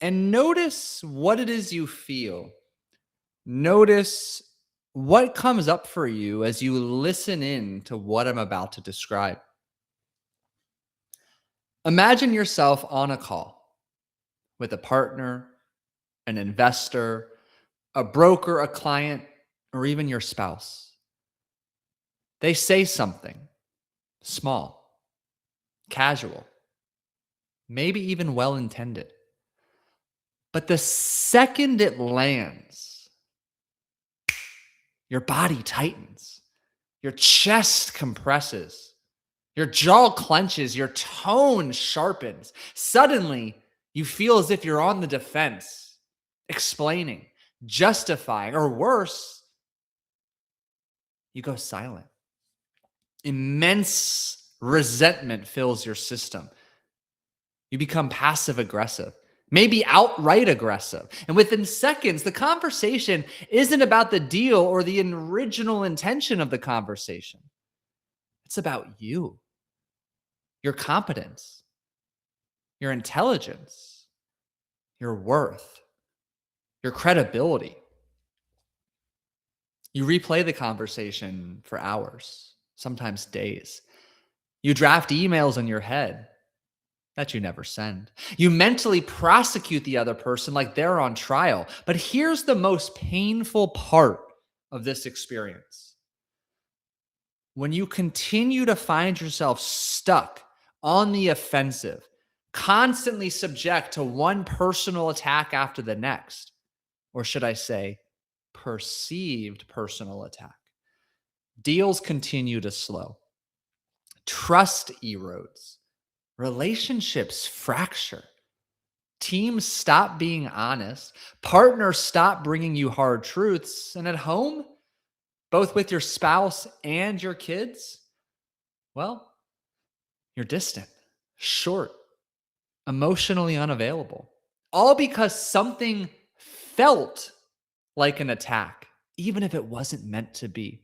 and notice what it is you feel. Notice what comes up for you as you listen in to what I'm about to describe. Imagine yourself on a call with a partner, an investor, a broker, a client, or even your spouse. They say something small, casual, maybe even well intended. But the second it lands, your body tightens, your chest compresses, your jaw clenches, your tone sharpens. Suddenly, you feel as if you're on the defense, explaining, justifying, or worse, you go silent. Immense resentment fills your system. You become passive aggressive, maybe outright aggressive. And within seconds, the conversation isn't about the deal or the original intention of the conversation. It's about you, your competence, your intelligence, your worth, your credibility. You replay the conversation for hours, sometimes days. You draft emails in your head that you never send. You mentally prosecute the other person like they're on trial. But here's the most painful part of this experience. When you continue to find yourself stuck on the offensive, constantly subject to one personal attack after the next, or should I say, perceived personal attack, deals continue to slow. Trust erodes. Relationships fracture. Teams stop being honest. Partners stop bringing you hard truths. And at home, both with your spouse and your kids, well, you're distant, short, emotionally unavailable. All because something felt like an attack, even if it wasn't meant to be.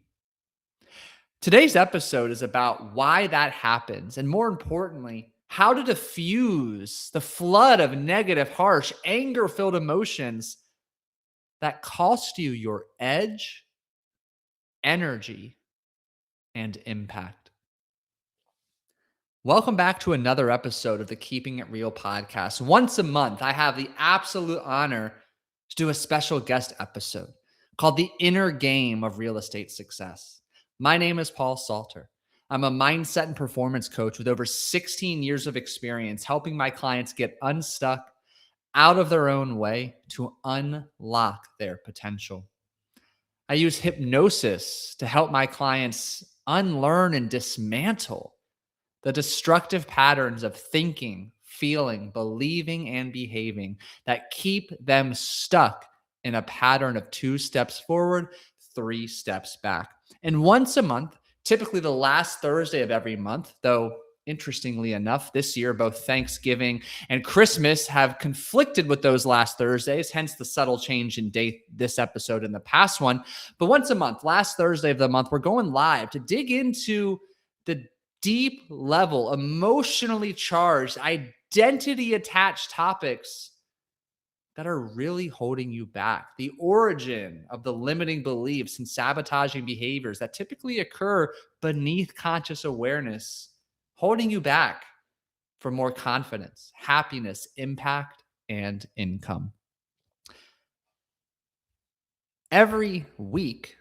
Today's episode is about why that happens, and more importantly, how to diffuse the flood of negative, harsh, anger-filled emotions that cost you your edge, energy, and impact. Welcome back to another episode of the Keeping It Real podcast. Once a month, I have the absolute honor to do a special guest episode called The Inner Game of Real Estate Success. My name is Paul Salter. I'm a mindset and performance coach with over 16 years of experience helping my clients get unstuck, out of their own way to unlock their potential. I use hypnosis to help my clients unlearn and dismantle the destructive patterns of thinking, feeling, believing, and behaving that keep them stuck in a pattern of 2 steps forward, 3 steps back. And once a month, typically the last Thursday of every month, though interestingly enough, this year, both Thanksgiving and Christmas have conflicted with those last Thursdays, hence the subtle change in date this episode and the past one. But once a month, last Thursday of the month, we're going live to dig into the deep level, emotionally charged, identity attached topics that are really holding you back. The origin of the limiting beliefs and sabotaging behaviors that typically occur beneath conscious awareness, holding you back for more confidence, happiness, impact, and income. Every week,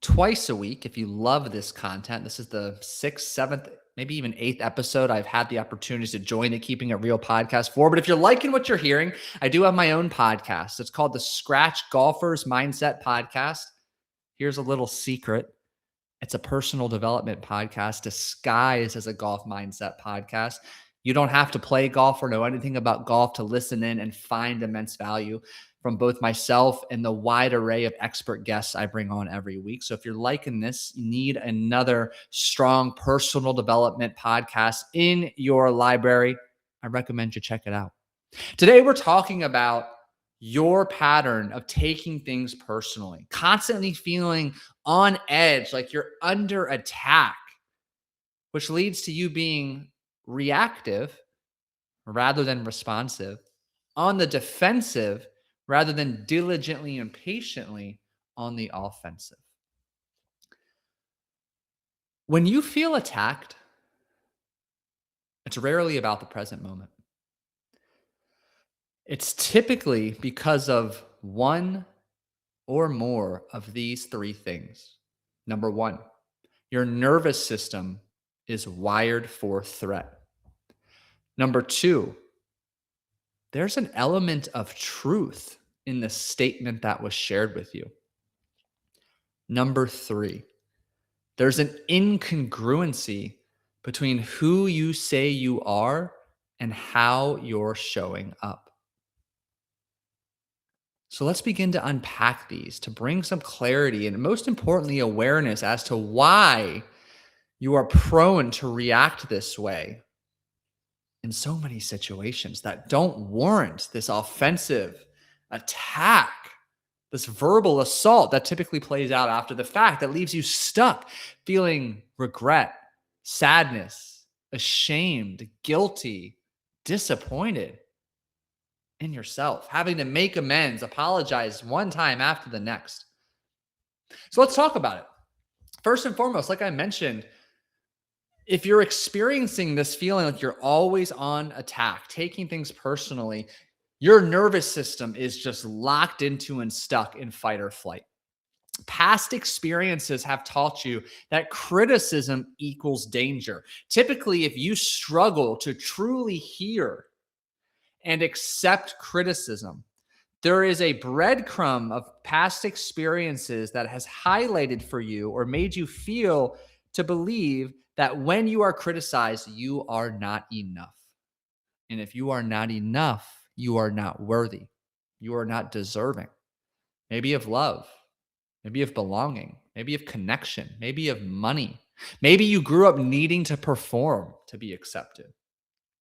twice a week, if you love this content, this is the 6th, 7th, maybe even 8th episode I've had the opportunity to join the Keeping It Real podcast for. But if you're liking what you're hearing, I do have my own podcast. It's called the Scratch Golfers Mindset Podcast. Here's a little secret. It's a personal development podcast disguised as a golf mindset podcast. You don't have to play golf or know anything about golf to listen in and find immense value from both myself and the wide array of expert guests I bring on every week. So if you're liking this, you need another strong personal development podcast in your library, I recommend you check it out. Today, we're talking about your pattern of taking things personally, constantly feeling on edge, like you're under attack, which leads to you being reactive rather than responsive, on the defensive rather than diligently and patiently on the offensive. When you feel attacked, it's rarely about the present moment. It's typically because of one or more of these three things. Number one, your nervous system is wired for threat. Number two, there's an element of truth in the statement that was shared with you. Number three, there's an incongruency between who you say you are and how you're showing up. So let's begin to unpack these to bring some clarity and, most importantly, awareness as to why you are prone to react this way in so many situations that don't warrant this offensive attack, this verbal assault that typically plays out after the fact that leaves you stuck feeling regret, sadness, ashamed, guilty, disappointed in yourself, having to make amends, apologize one time after the next. So let's talk about it. First and foremost, like I mentioned, if you're experiencing this feeling like you're always on attack, taking things personally, your nervous system is just locked into and stuck in fight or flight. Past experiences have taught you that criticism equals danger. Typically, if you struggle to truly hear and accept criticism, there is a breadcrumb of past experiences that has highlighted for you or made you feel to believe that when you are criticized, you are not enough. And if you are not enough, you are not worthy. You are not deserving. Maybe of love, maybe of belonging, maybe of connection, maybe of money. Maybe you grew up needing to perform to be accepted.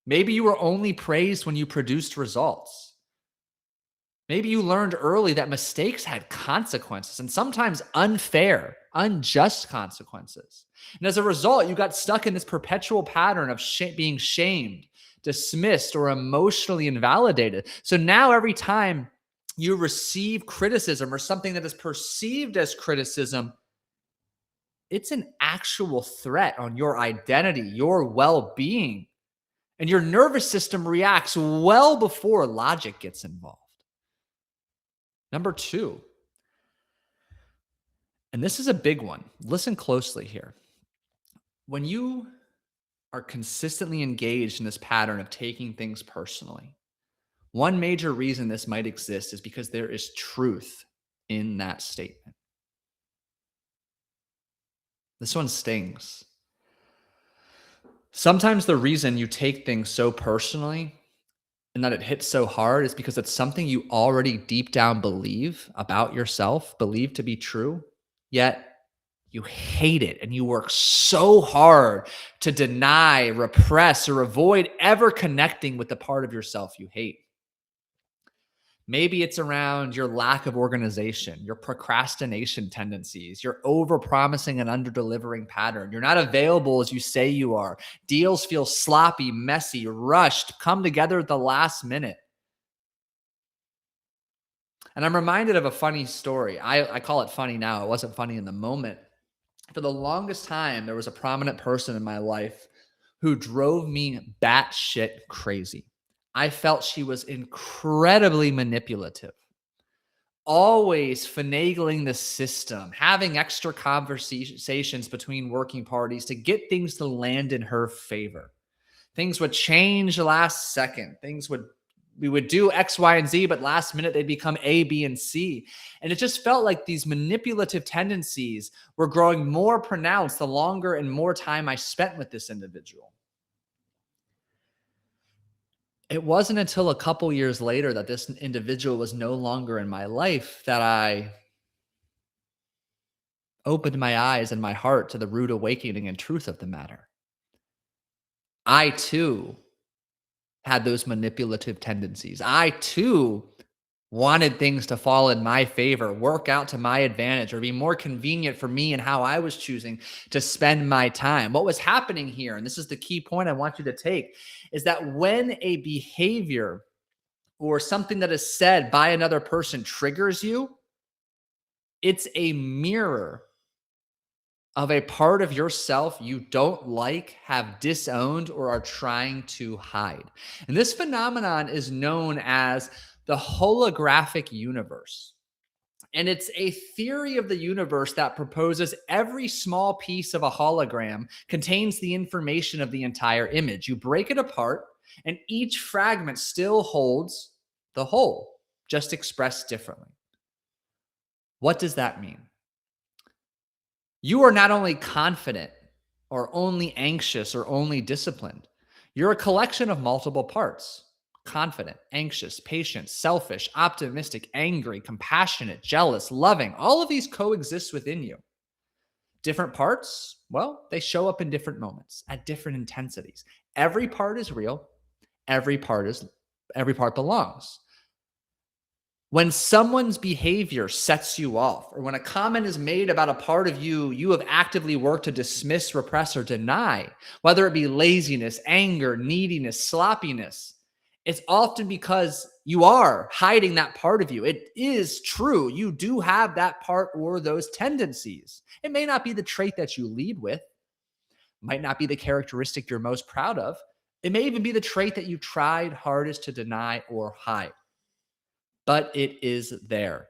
Maybe you were only praised when you produced results. Maybe you learned early that mistakes had consequences and sometimes unfair, unjust consequences. And as a result, you got stuck in this perpetual pattern of being shamed, dismissed, or emotionally invalidated. So now every time you receive criticism or something that is perceived as criticism, it's an actual threat on your identity, your well-being. And your nervous system reacts well before logic gets involved. Number two, and this is a big one. Listen closely here. When you are consistently engaged in this pattern of taking things personally, one major reason this might exist is because there is truth in that statement. This one stings. Sometimes the reason you take things so personally and that it hits so hard is because it's something you already deep down believe about yourself, believe to be true, yet you hate it and you work so hard to deny, repress, or avoid ever connecting with the part of yourself you hate. Maybe it's around your lack of organization, your procrastination tendencies, your overpromising and underdelivering pattern. You're not available as you say you are. Deals feel sloppy, messy, rushed, come together at the last minute. And I'm reminded of a funny story. I call it funny now. It wasn't funny in the moment. For the longest time, there was a prominent person in my life who drove me batshit crazy. I felt she was incredibly manipulative, always finagling the system, having extra conversations between working parties to get things to land in her favor. Things would change last second. We would do X, Y, and Z, but last minute they'd become A, B, and C. And it just felt like these manipulative tendencies were growing more pronounced the longer and more time I spent with this individual. It wasn't until a couple years later that this individual was no longer in my life that I opened my eyes and my heart to the rude awakening and truth of the matter. I too had those manipulative tendencies. I too wanted things to fall in my favor, work out to my advantage, or be more convenient for me and how I was choosing to spend my time. What was happening here, and this is the key point I want you to take, is that when a behavior or something that is said by another person triggers you, it's a mirror of a part of yourself you don't like, have disowned, or are trying to hide. And this phenomenon is known as the holographic universe. And it's a theory of the universe that proposes every small piece of a hologram contains the information of the entire image. You break it apart, and each fragment still holds the whole, just expressed differently. What does that mean? You are not only confident or only anxious or only disciplined. You're a collection of multiple parts: confident, anxious, patient, selfish, optimistic, angry, compassionate, jealous, loving. All of these coexist within you. Different parts, well, they show up in different moments at different intensities. Every part is real. Every part belongs. When someone's behavior sets you off, or when a comment is made about a part of you you have actively worked to dismiss, repress, or deny, whether it be laziness, anger, neediness, sloppiness, it's often because you are hiding that part of you. It is true. You do have that part or those tendencies. It may not be the trait that you lead with, might not be the characteristic you're most proud of. It may even be the trait that you tried hardest to deny or hide, but it is there.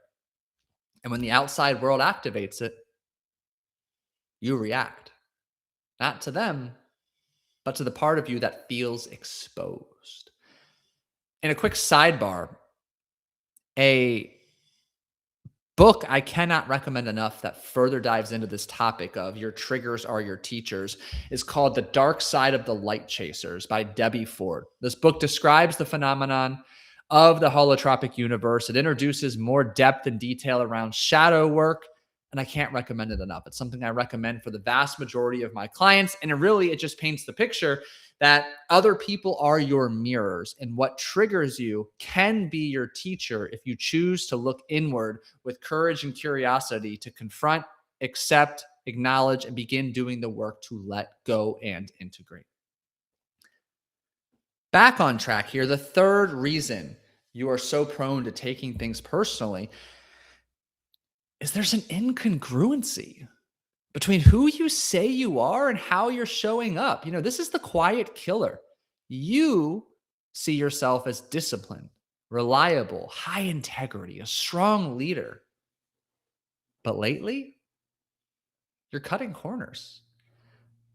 And when the outside world activates it, you react, not to them, but to the part of you that feels exposed. And a quick sidebar, a book I cannot recommend enough that further dives into this topic of your triggers are your teachers is called The Dark Side of the Light Chasers by Debbie Ford. This book describes the phenomenon of the holotropic universe. It introduces more depth and detail around shadow work, and I can't recommend it enough. It's something I recommend for the vast majority of my clients, and it just paints the picture that other people are your mirrors, and what triggers you can be your teacher if you choose to look inward with courage and curiosity to confront, accept, acknowledge, and begin doing the work to let go and integrate. Back on track here, the third reason you are so prone to taking things personally is there's an incongruency between who you say you are and how you're showing up. This is the quiet killer. You see yourself as disciplined, reliable, high integrity, a strong leader. But lately, you're cutting corners.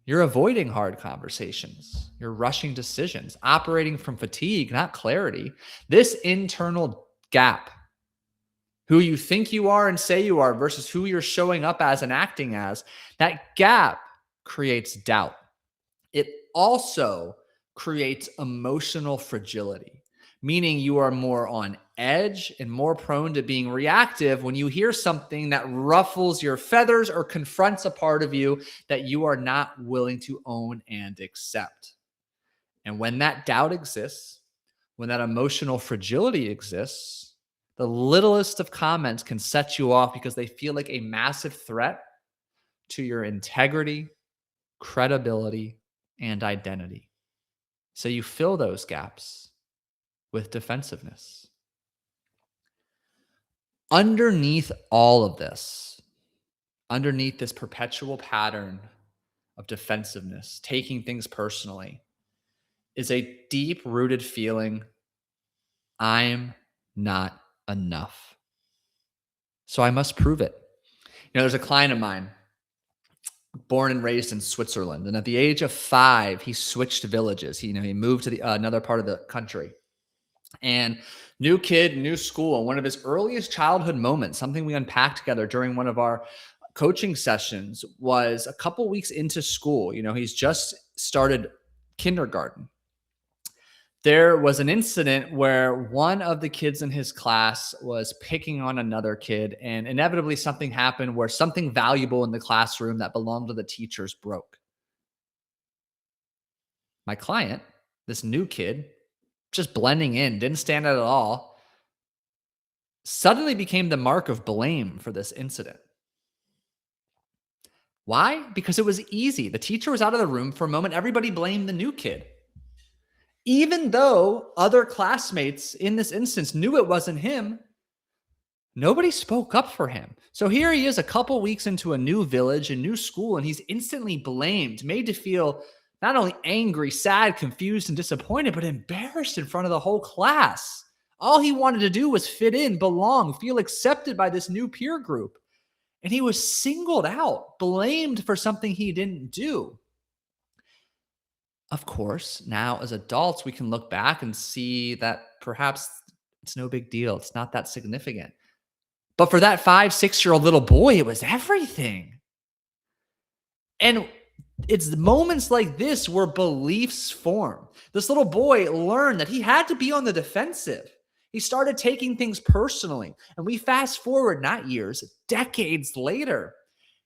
You're avoiding hard conversations. You're rushing decisions, operating from fatigue, not clarity. This internal gap, who you think you are and say you are versus who you're showing up as and acting as, that gap creates doubt. It also creates emotional fragility, meaning you are more on edge and more prone to being reactive when you hear something that ruffles your feathers or confronts a part of you that you are not willing to own and accept. And when that doubt exists, when that emotional fragility exists, the littlest of comments can set you off because they feel like a massive threat to your integrity, credibility, and identity. So you fill those gaps with defensiveness. Underneath all of this, underneath this perpetual pattern of defensiveness, taking things personally, is a deep-rooted feeling, I'm not enough. So I must prove it. There's a client of mine, born and raised in Switzerland, and at the age of 5, he switched villages. He moved to another part of the country. And new kid, new school. One of his earliest childhood moments, something we unpacked together during one of our coaching sessions, was a couple weeks into school. He's just started kindergarten. There was an incident where one of the kids in his class was picking on another kid, and inevitably something happened where something valuable in the classroom that belonged to the teachers broke. My client, this new kid, just blending in, didn't stand out at all, suddenly became the mark of blame for this incident. Why? Because it was easy. The teacher was out of the room for a moment. Everybody blamed the new kid. Even though other classmates in this instance knew it wasn't him, nobody spoke up for him. So here he is a couple weeks into a new village, a new school, and he's instantly blamed, made to feel not only angry, sad, confused, and disappointed, but embarrassed in front of the whole class. All he wanted to do was fit in, belong, feel accepted by this new peer group. And he was singled out, blamed for something he didn't do. Of course, now as adults, we can look back and see that perhaps it's no big deal. It's not that significant. But for that 5, 6-year-old little boy, it was everything. And it's moments like this where beliefs form. This little boy learned that he had to be on the defensive. He started taking things personally. And we fast forward not years, decades later.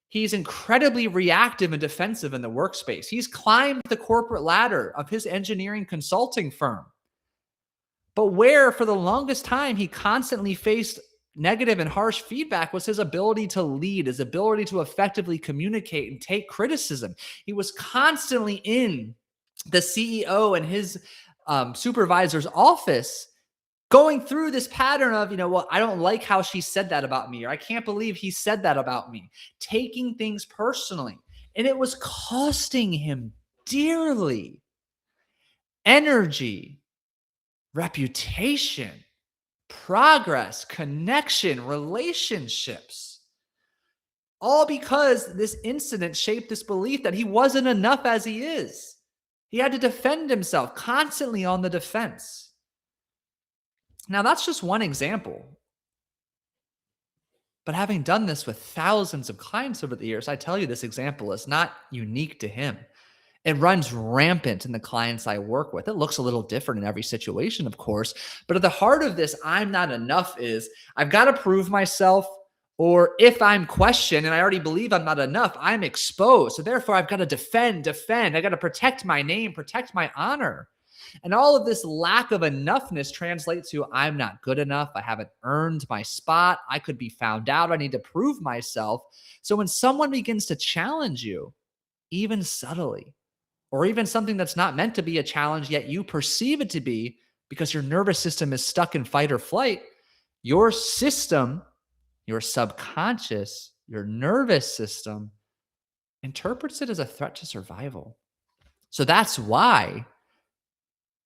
He's incredibly reactive and defensive in the workspace. He's climbed the corporate ladder of his engineering consulting firm. But where for the longest time he constantly faced negative and harsh feedback was his ability to lead, his ability to effectively communicate and take criticism. He was constantly in the CEO and his supervisor's office going through this pattern of, well, I don't like how she said that about me, or I can't believe he said that about me, taking things personally. And it was costing him dearly energy, reputation, progress, connection, relationships, all because this incident shaped this belief that he wasn't enough as he is. He had to defend himself, constantly on the defense. Now, that's just one example. But having done this with thousands of clients over the years, I tell you this example is not unique to him. It runs rampant in the clients I work with. It looks a little different in every situation, of course. But at the heart of this, I'm not enough is I've got to prove myself, or if I'm questioned and I already believe I'm not enough, I'm exposed. So therefore, I've got to defend. I got to protect my name, protect my honor. And all of this lack of enoughness translates to I'm not good enough. I haven't earned my spot. I could be found out. I need to prove myself. So when someone begins to challenge you, even subtly, or even something that's not meant to be a challenge, yet you perceive it to be because your nervous system is stuck in fight or flight, your system, your subconscious, your nervous system interprets it as a threat to survival. So that's why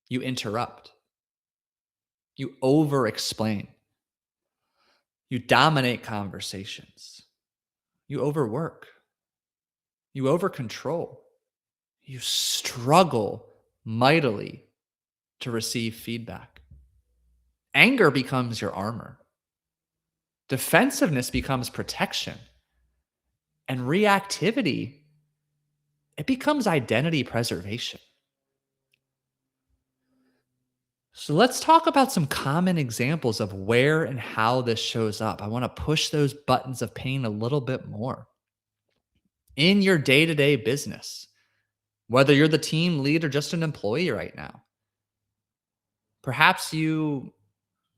you interrupt, you over explain, you dominate conversations, you overwork, you over control, you struggle mightily to receive feedback. Anger becomes your armor. Defensiveness becomes protection. And reactivity, it becomes identity preservation. So let's talk about some common examples of where and how this shows up. I want to push those buttons of pain a little bit more. In your day-to-day business, whether you're the team lead or just an employee right now, perhaps you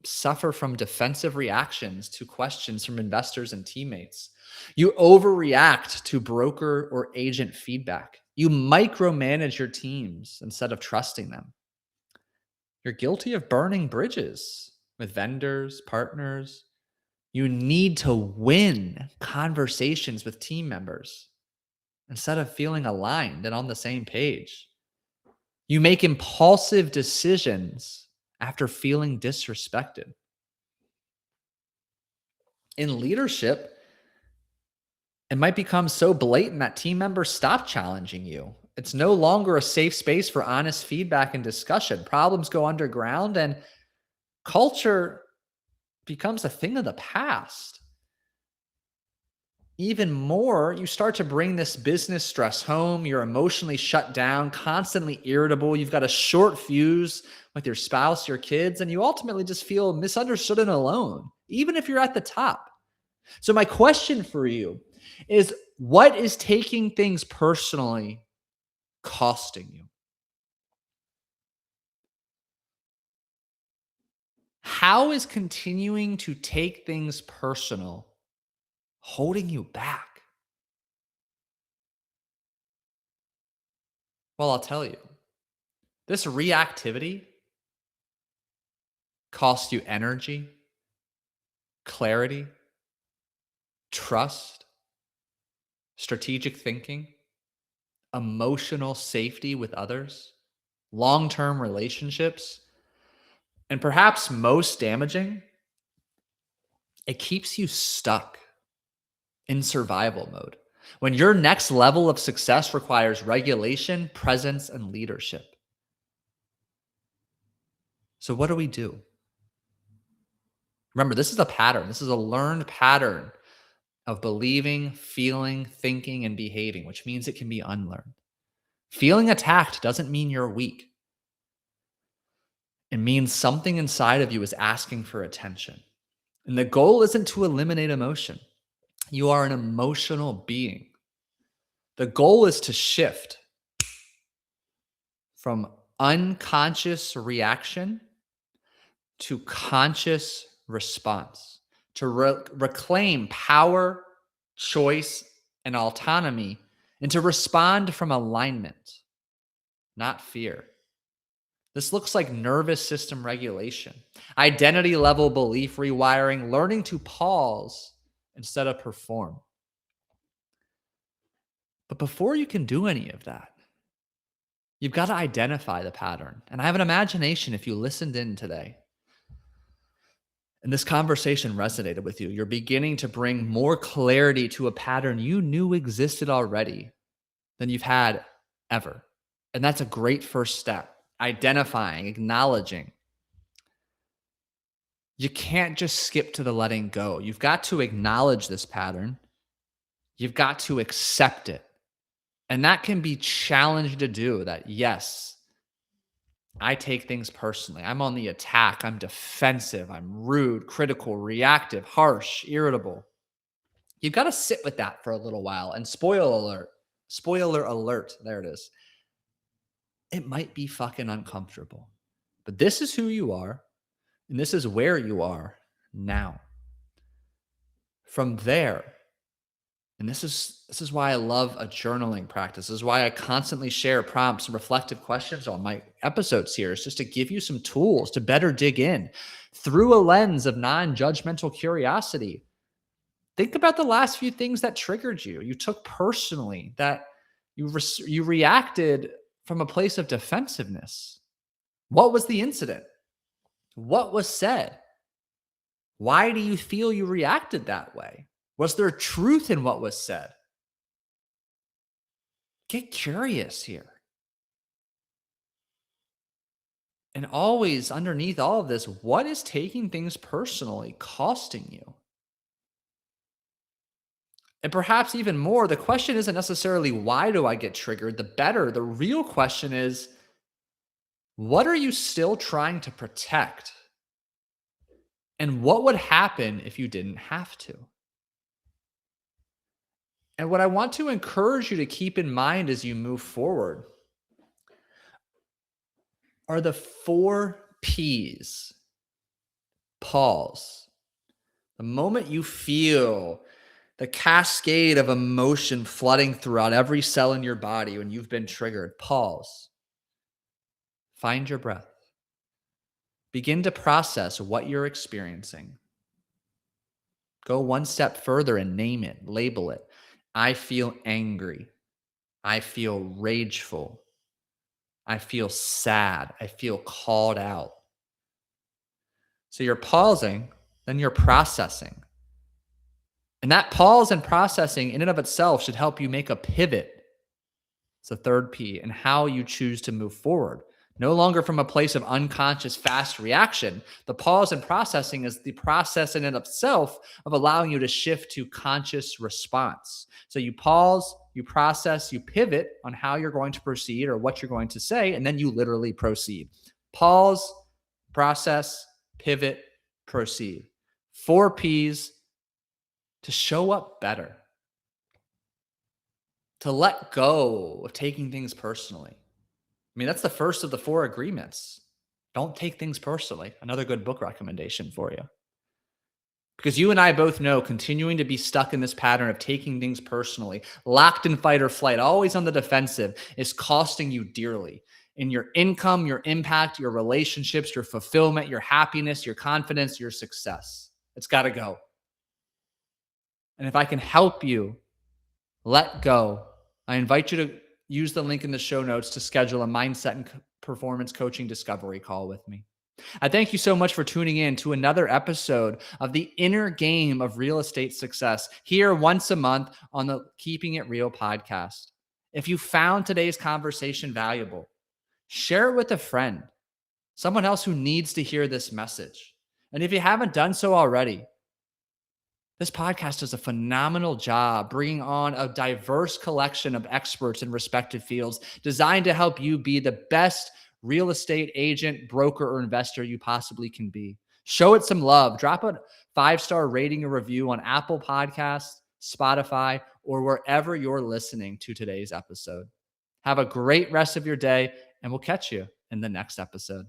suffer from defensive reactions to questions from investors and teammates. You overreact to broker or agent feedback. You micromanage your teams instead of trusting them. You're guilty of burning bridges with vendors, partners. You need to win conversations with team members instead of feeling aligned and on the same page. You make impulsive decisions after feeling disrespected. In leadership, it might become so blatant that team members stop challenging you. It's no longer a safe space for honest feedback and discussion. Problems go underground and culture becomes a thing of the past. Even more, you start to bring this business stress home. You're emotionally shut down, constantly irritable. You've got a short fuse with your spouse, your kids, and you ultimately just feel misunderstood and alone, even if you're at the top. So my question for you is, what is taking things personally costing you? How is continuing to take things personal holding you back? Well, I'll tell you. This reactivity costs you energy, clarity, trust, strategic thinking, emotional safety with others, long-term relationships, and perhaps most damaging, it keeps you stuck in survival mode. When your next level of success requires regulation, presence, and leadership. So what do we do? Remember, this is a pattern. This is a learned pattern of believing, feeling, thinking, and behaving, which means it can be unlearned. Feeling attacked doesn't mean you're weak. It means something inside of you is asking for attention. And the goal isn't to eliminate emotion. You are an emotional being. The goal is to shift from unconscious reaction to conscious response, to reclaim power, choice, and autonomy, and to respond from alignment, not fear. This looks like nervous system regulation, identity level belief rewiring, learning to pause instead of perform. But before you can do any of that, you've got to identify the pattern. And I have an imagination if you listened in today and this conversation resonated with you, you're beginning to bring more clarity to a pattern you knew existed already than you've had ever. And that's a great first step. Identifying, acknowledging. You can't just skip to the letting go. You've got to acknowledge this pattern. You've got to accept it. And that can be challenging to do. That, yes, I take things personally. I'm on the attack. I'm defensive. I'm rude, critical, reactive, harsh, irritable. You've got to sit with that for a little while. And spoiler alert, there it is. It might be fucking uncomfortable, but this is who you are, and this is where you are now. From there, and this is why I love a journaling practice. This is why I constantly share prompts and reflective questions on my episodes here. It's just to give you some tools to better dig in through a lens of non-judgmental curiosity. Think about the last few things that triggered you. You took personally, that you reacted from a place of defensiveness. What was the incident? What was said? Why do you feel you reacted that way? Was there truth in what was said? Get curious here. And always underneath all of this, what is taking things personally costing you? And perhaps even more, the question isn't necessarily why do I get triggered? The real question is, what are you still trying to protect? And what would happen if you didn't have to? And what I want to encourage you to keep in mind as you move forward are the 4 P's. Pause. The moment you feel the cascade of emotion flooding throughout every cell in your body when you've been triggered, pause. Find your breath. Begin to process what you're experiencing. Go one step further and name it, label it. I feel angry. I feel rageful. I feel sad. I feel called out. So you're pausing, then you're processing. And that pause and processing in and of itself should help you make a pivot. It's the 3rd P, and how you choose to move forward. No longer from a place of unconscious fast reaction. The pause and processing is the process in and of itself of allowing you to shift to conscious response. So you pause, you process, you pivot on how you're going to proceed or what you're going to say, and then you literally proceed. Pause, process, pivot, proceed. 4 Ps to show up better, to let go of taking things personally. I mean, that's the first of the 4 agreements. Don't take things personally. Another good book recommendation for you. Because you and I both know continuing to be stuck in this pattern of taking things personally, locked in fight or flight, always on the defensive, is costing you dearly. in your income, your impact, your relationships, your fulfillment, your happiness, your confidence, your success. It's got to go. And if I can help you let go, I invite you to use the link in the show notes to schedule a mindset and performance coaching discovery call with me. I thank you so much for tuning in to another episode of the inner game of real estate success here once a month on the Keeping It Real podcast. If you found today's conversation valuable, share it with a friend, someone else who needs to hear this message. And if you haven't done so already, this podcast does a phenomenal job bringing on a diverse collection of experts in respective fields designed to help you be the best real estate agent, broker, or investor you possibly can be. Show it some love. Drop a 5-star rating or review on Apple Podcasts, Spotify, or wherever you're listening to today's episode. Have a great rest of your day, and we'll catch you in the next episode.